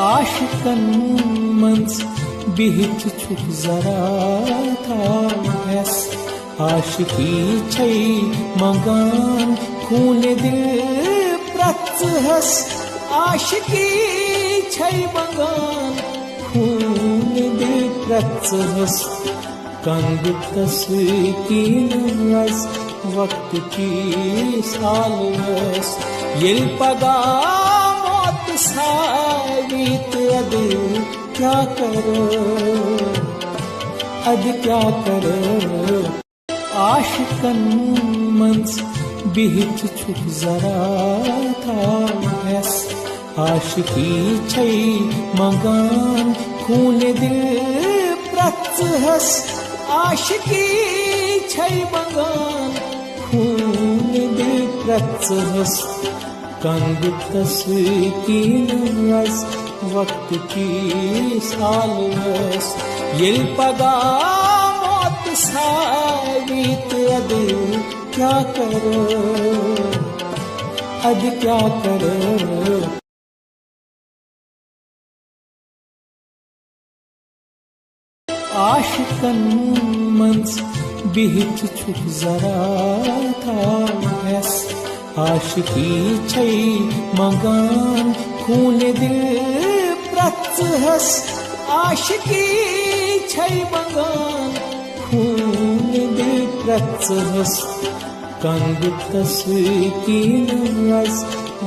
आशिकन मंज बिहित छुक जरा थास आशिकी छै मंगान खून दिल प्रत्सहस आशिकी छै मंगान खून दिल प्रत्सहस कंगतस कीनस वक्त की सालस येल पगा मौत सावीत अद क्या करो क्या करो आशिकन मंज बिहित छुक जरा थास आशिकी छै मंगान खून दिल प्रत्सहस आशिकी छै मंगान खून दिल प्रत्सहस कंगतस कीनस वक्त की सालस येल पगा मौत सावीत अद क्या करो क्या करो आशिकन मंज बिहित छुक जरा थास आशिकी छै मंगान खून दिल प्रत्सहस आशिकी छै मंगान खून दिल प्रत्सहस कंगतस कीनस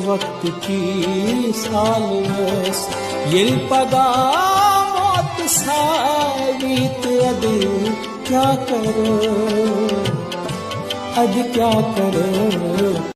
वक्त की सालस येल पगा मौत सावीत अद क्या करो क्या करो